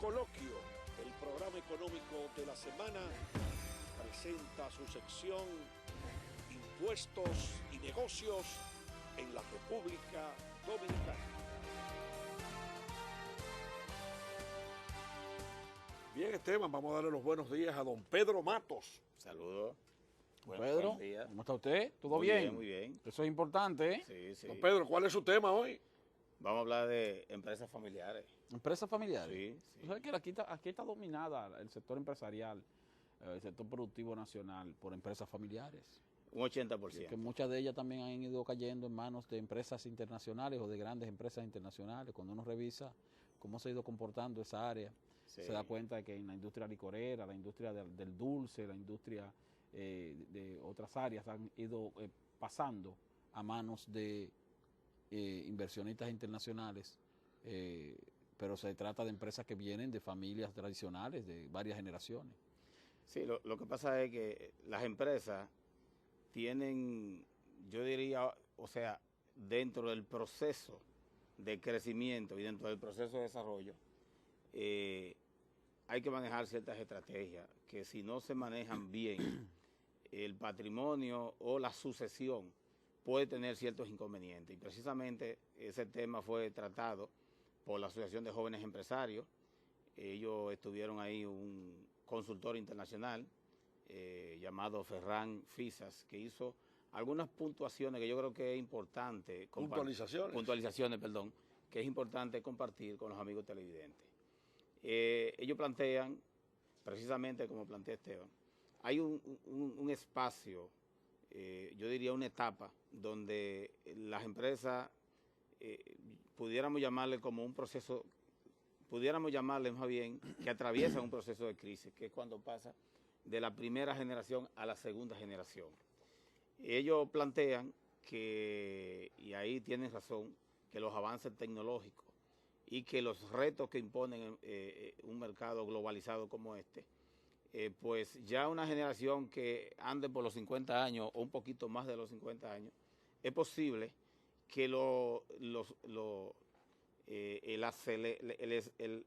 Coloquio, el programa económico de la semana, presenta su sección Impuestos y Negocios en la República Dominicana. Bien, Esteban, vamos a darle los buenos días a don Pedro Matos. Saludos. Pedro, ¿cómo está usted? ¿Todo muy bien? Bien, muy bien. Eso es importante, ¿eh? Sí, sí. Don Pedro, ¿cuál es su tema hoy? Vamos a hablar de empresas familiares. ¿Empresas familiares? Sí, sí. ¿Tú sabes que aquí está dominada el sector empresarial, el sector productivo nacional por empresas familiares? Un 80%. Que muchas de ellas también han ido cayendo en manos de empresas internacionales o de grandes empresas internacionales. Cuando uno revisa cómo se ha ido comportando esa área, Sí. se da cuenta de que en la industria licorera, la industria del dulce, la industria de otras áreas han ido pasando a manos de inversionistas internacionales, pero se trata de empresas que vienen de familias tradicionales de varias generaciones. Sí, lo que pasa es que las empresas tienen, yo diría, o sea, dentro del proceso de crecimiento y dentro del proceso de desarrollo, hay que manejar ciertas estrategias que si no se manejan bien, el patrimonio o la sucesión puede tener ciertos inconvenientes. Y precisamente ese tema fue tratado por la Asociación de Jóvenes Empresarios. Ellos estuvieron ahí un consultor internacional llamado Ferran Fisas, que hizo algunas puntuaciones que yo creo que es importante. Puntualizaciones, perdón, que es importante compartir con los amigos televidentes. Ellos plantean, precisamente como plantea Esteban, hay un espacio, yo diría una etapa, donde las empresas, pudiéramos llamarle como un proceso, pudiéramos llamarle más bien que atraviesan un proceso de crisis, que es cuando pasa de la primera generación a la segunda generación. Ellos plantean que, y ahí tienen razón, que los avances tecnológicos y que los retos que imponen un mercado globalizado como este, pues ya una generación que ande por los 50 años o un poquito más de los 50 años, es posible que el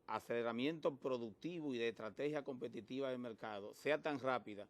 aceleramiento productivo y de estrategia competitiva del mercado sea tan rápida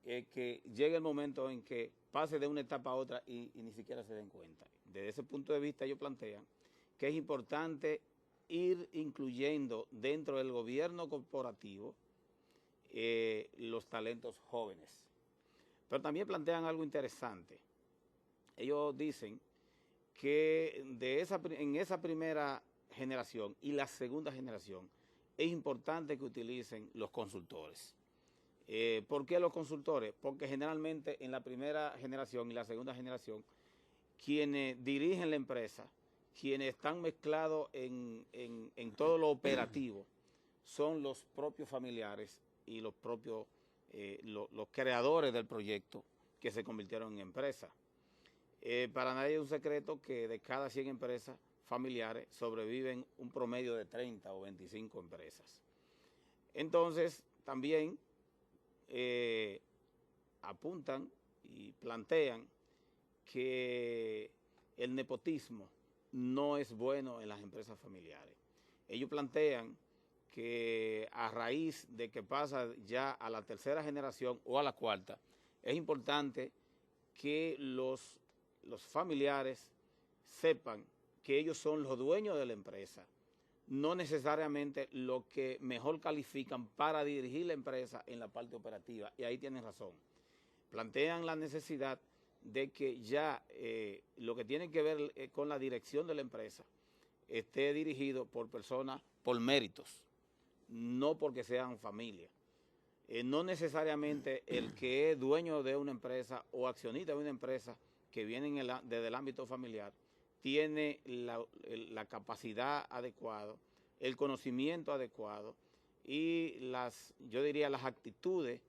que llegue el momento en que pase de una etapa a otra y ni siquiera se den cuenta. Desde ese punto de vista ellos plantean que es importante ir incluyendo dentro del gobierno corporativo los talentos jóvenes. Pero también plantean algo interesante. Ellos dicen que en esa primera generación y la segunda generación es importante que utilicen los consultores. ¿Por qué los consultores? Porque generalmente en la primera generación y la segunda generación, quienes dirigen la empresa, quienes están mezclados en todo lo operativo, son los propios familiares y los propios los creadores del proyecto que se convirtieron en empresas. Para nadie es un secreto que de cada 100 empresas familiares sobreviven un promedio de 30 o 25 empresas. Entonces, también apuntan y plantean que el nepotismo no es bueno en las empresas familiares. Ellos plantean que a raíz de que pasa ya a la tercera generación o a la cuarta, es importante que los familiares sepan que ellos son los dueños de la empresa, no necesariamente lo que mejor califican para dirigir la empresa en la parte operativa, y ahí tienen razón. Plantean la necesidad de que ya lo que tiene que ver con la dirección de la empresa esté dirigido por personas por méritos, no porque sean familia. No necesariamente el que es dueño de una empresa o accionista de una empresa que viene desde el ámbito familiar tiene la capacidad adecuada, el conocimiento adecuado y yo diría las actitudes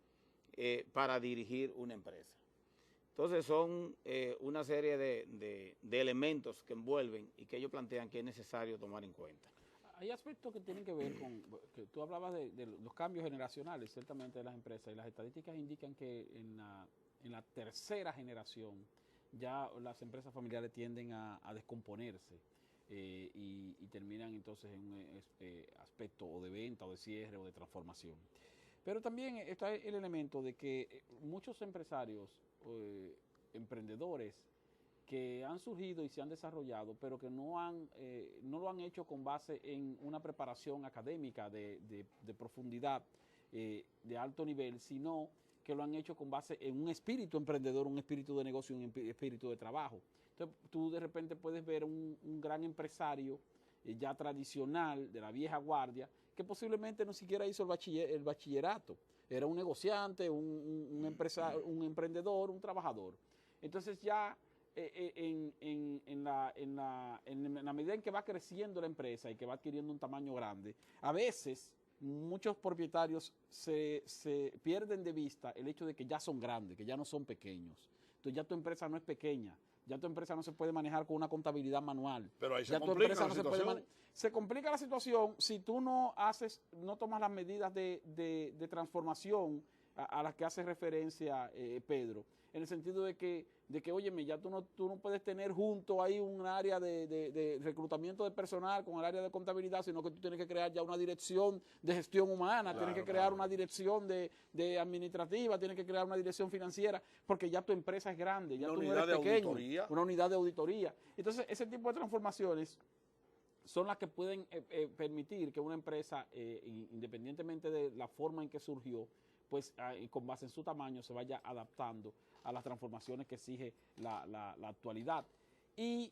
para dirigir una empresa. Entonces son una serie de elementos que envuelven y que ellos plantean que es necesario tomar en cuenta. Hay aspectos que tienen que ver con, que tú hablabas de los cambios generacionales, ciertamente de las empresas, y las estadísticas indican que en la tercera generación ya las empresas familiares tienden a descomponerse y terminan entonces en un aspecto o de venta o de cierre o de transformación. Pero también está el elemento de que muchos empresarios, emprendedores, que han surgido y se han desarrollado, pero que no lo han hecho con base en una preparación académica de profundidad, de alto nivel, sino que lo han hecho con base en un espíritu emprendedor, un espíritu de negocio, un espíritu de trabajo. Entonces, tú de repente puedes ver un gran empresario ya tradicional, de la vieja guardia, que posiblemente no siquiera hizo el bachillerato. Era un negociante, un emprendedor, un trabajador. Entonces ya en la medida en que va creciendo la empresa y que va adquiriendo un tamaño grande, a veces muchos propietarios se pierden de vista el hecho de que ya son grandes, que ya no son pequeños. Entonces ya tu empresa no es pequeña, ya tu empresa no se puede manejar con una contabilidad manual. Pero ahí ya se complica la situación. Se complica la situación si tú no tomas las medidas de transformación a las que hace referencia Pedro, en el sentido de que óyeme, ya tú no puedes tener junto ahí un área de reclutamiento de personal con el área de contabilidad, sino que tú tienes que crear ya una dirección de gestión humana, tienes que crear una dirección de administrativa, tienes que crear una dirección financiera, porque ya tu empresa es grande, ya tú no eres pequeño, una unidad de auditoría. Entonces, ese tipo de transformaciones son las que pueden permitir que una empresa, independientemente de la forma en que surgió, pues con base en su tamaño se vaya adaptando a las transformaciones que exige la actualidad. Y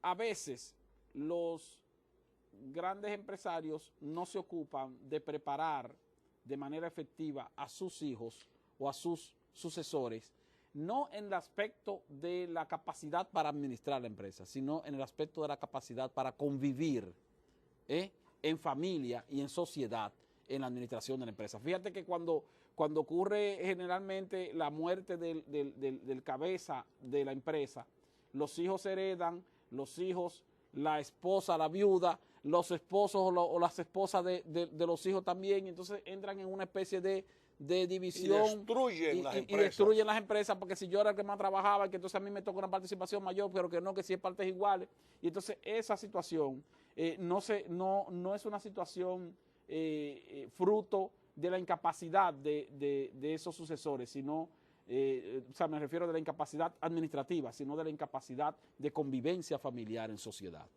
a veces los grandes empresarios no se ocupan de preparar de manera efectiva a sus hijos o a sus sucesores, no en el aspecto de la capacidad para administrar la empresa, sino en el aspecto de la capacidad para convivir en familia y en sociedad en la administración de la empresa. Fíjate que cuando ocurre generalmente la muerte del cabeza de la empresa, los hijos heredan, la esposa, la viuda, los esposos o las esposas de los hijos también, y entonces entran en una especie de división. Y destruyen las empresas, porque si yo era el que más trabajaba, que entonces a mí me toca una participación mayor, pero que no, que si es partes iguales. Y entonces esa situación no es una situación fruto de la incapacidad de esos sucesores, sino, me refiero de la incapacidad administrativa, sino de la incapacidad de convivencia familiar en sociedad.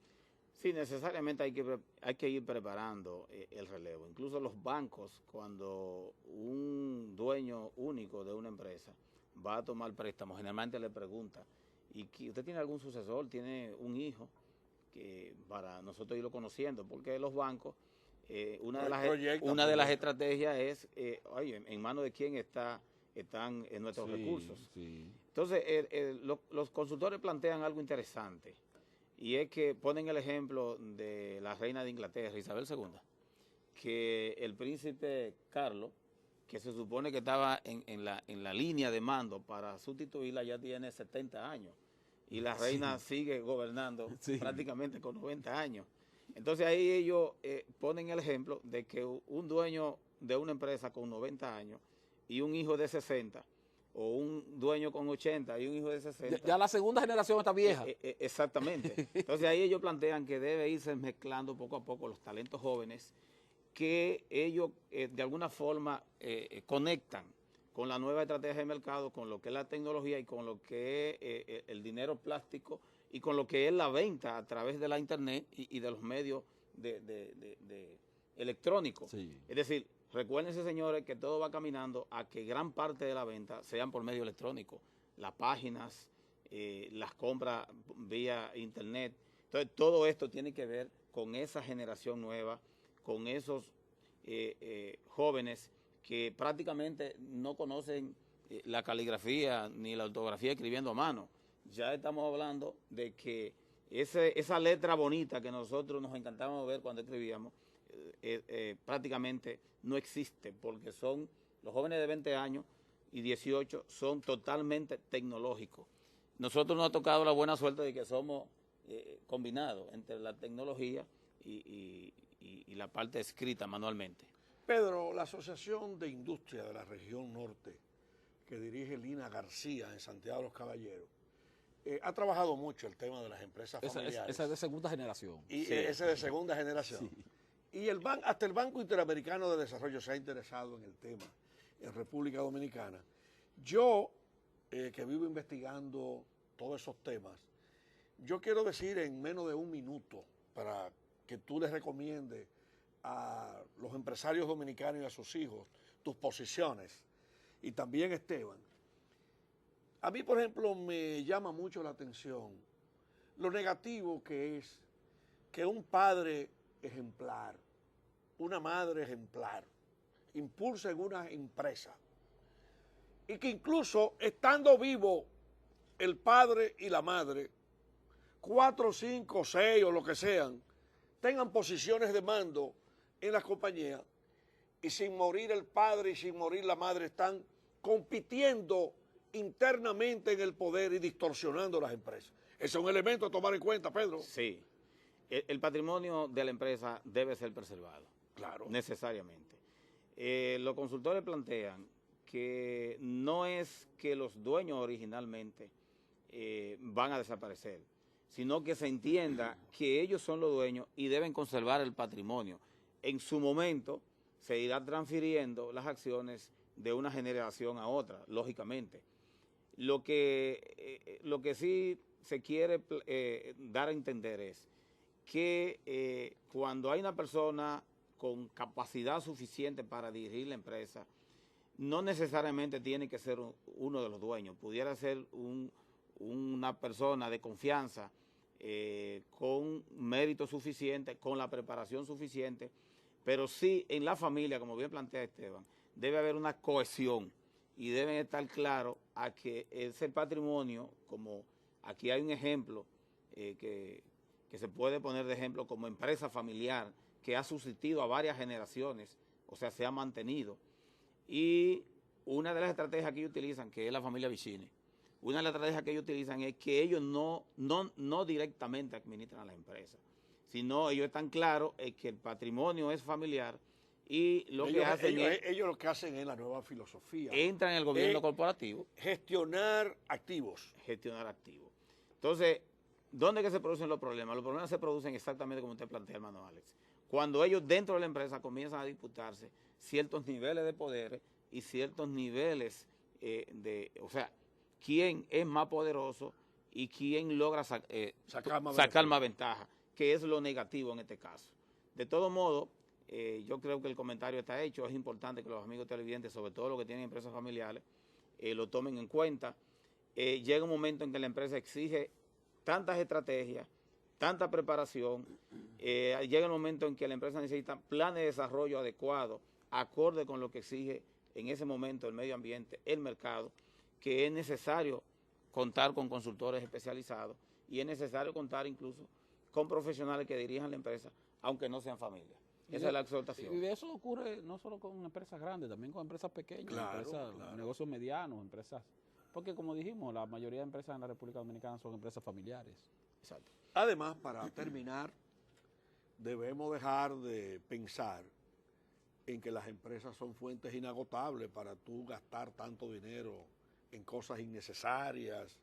Sí, necesariamente hay que ir preparando el relevo. Incluso los bancos, cuando un dueño único de una empresa va a tomar préstamo, generalmente le pregunta, ¿y usted tiene algún sucesor? ¿Tiene un hijo? Que para nosotros irlo conociendo, porque los bancos, una de las estrategias es, oye, ¿en manos de quién están nuestros recursos? Sí. Entonces, los consultores plantean algo interesante, y es que ponen el ejemplo de la reina de Inglaterra, Isabel II, que el príncipe Carlos, que se supone que estaba en la línea de mando para sustituirla, ya tiene 70 años, y la reina sigue gobernando prácticamente con 90 años. Entonces ahí ellos ponen el ejemplo de que un dueño de una empresa con 90 años y un hijo de 60, o un dueño con 80 y un hijo de 60. Ya la segunda generación está vieja. Exactamente. Entonces ahí ellos plantean que debe irse mezclando poco a poco los talentos jóvenes, que ellos de alguna forma conectan con la nueva estrategia de mercado, con lo que es la tecnología y con lo que es el plástico y con lo que es la venta a través de la internet y de los medios electrónicos. Sí. Es decir, recuérdense, señores, que todo va caminando a que gran parte de la venta sean por medio electrónico. Las páginas, las compras vía internet. Entonces, todo esto tiene que ver con esa generación nueva, con esos jóvenes que prácticamente no conocen la caligrafía ni la ortografía escribiendo a mano. Ya estamos hablando de que esa letra bonita que nosotros nos encantaba ver cuando escribíamos, prácticamente no existe, porque son los jóvenes de 20 años y 18 son totalmente tecnológicos. Nosotros nos ha tocado la buena suerte de que somos combinados entre la tecnología y la parte escrita manualmente. Pedro, la Asociación de Industria de la Región Norte, que dirige Lina García en Santiago de los Caballeros, ha trabajado mucho el tema de las empresas familiares. Esa es de segunda generación. Y ese es de segunda generación. Sí. Y hasta el Banco Interamericano de Desarrollo se ha interesado en el tema en República Dominicana. Yo, que vivo investigando todos esos temas, yo quiero decir en menos de un minuto para que tú les recomiendes a los empresarios dominicanos y a sus hijos tus posiciones. Y también Esteban. A mí, por ejemplo, me llama mucho la atención lo negativo que es que un padre ejemplar, una madre ejemplar, impulsen una empresa y que incluso estando vivo el padre y la madre, 4, 5, 6 o lo que sean, tengan posiciones de mando en la compañía y sin morir el padre y sin morir la madre están compitiendo internamente en el poder y distorsionando las empresas. Ese es un elemento a tomar en cuenta, Pedro. Sí. El patrimonio de la empresa debe ser preservado. Claro. Necesariamente. Los consultores plantean que no es que los dueños originalmente van a desaparecer, sino que se entienda que ellos son los dueños y deben conservar el patrimonio. En su momento se irá transfiriendo las acciones de una generación a otra, lógicamente. Lo que sí se quiere dar a entender es que cuando hay una persona con capacidad suficiente para dirigir la empresa, no necesariamente tiene que ser uno de los dueños, pudiera ser una persona de confianza, con mérito suficiente, con la preparación suficiente, pero sí en la familia, como bien plantea Esteban, debe haber una cohesión y deben estar claros a que ese patrimonio, como aquí hay un ejemplo que se puede poner de ejemplo como empresa familiar, que ha subsistido a varias generaciones, o sea, se ha mantenido. Y una de las estrategias que ellos utilizan, que es la familia Vicini, una de las estrategias que ellos utilizan es que ellos no directamente administran a la empresa, sino ellos están claros que el patrimonio es familiar y lo que hacen ellos lo que hacen es la nueva filosofía. Entran en el gobierno corporativo. Gestionar activos. Gestionar activos. Entonces, ¿dónde es que se producen los problemas? Los problemas se producen exactamente como usted plantea, hermano Alex. Cuando ellos dentro de la empresa comienzan a disputarse ciertos niveles de poder y ciertos niveles o sea, quién es más poderoso y quién logra sacar más ventaja, que es lo negativo en este caso. De todo modo, yo creo que el comentario está hecho. Es importante que los amigos televidentes, sobre todo los que tienen empresas familiares, lo tomen en cuenta. Llega un momento en que la empresa exige tantas estrategias, tanta preparación, llega el momento en que la empresa necesita planes de desarrollo adecuados, acorde con lo que exige en ese momento el medio ambiente, el mercado, que es necesario contar con consultores especializados y es necesario contar incluso con profesionales que dirijan la empresa, aunque no sean familia. Esa es la exhortación. Y eso ocurre no solo con empresas grandes, también con empresas pequeñas, negocios medianos, empresas, porque como dijimos, la mayoría de empresas en la República Dominicana son empresas familiares. Exacto. Además, para terminar, debemos dejar de pensar en que las empresas son fuentes inagotables para tú gastar tanto dinero en cosas innecesarias,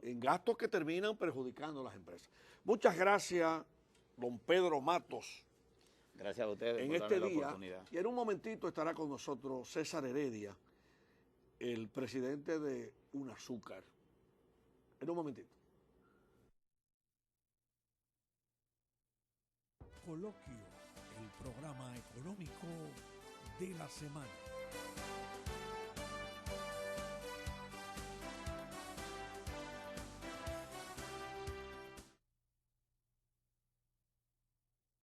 en gastos que terminan perjudicando a las empresas. Muchas gracias, don Pedro Matos. Gracias a ustedes en por este darme la día, oportunidad. Y en un momentito estará con nosotros César Heredia, el presidente de UNAZúcar. En un momentito. Coloquio, el programa económico de la semana.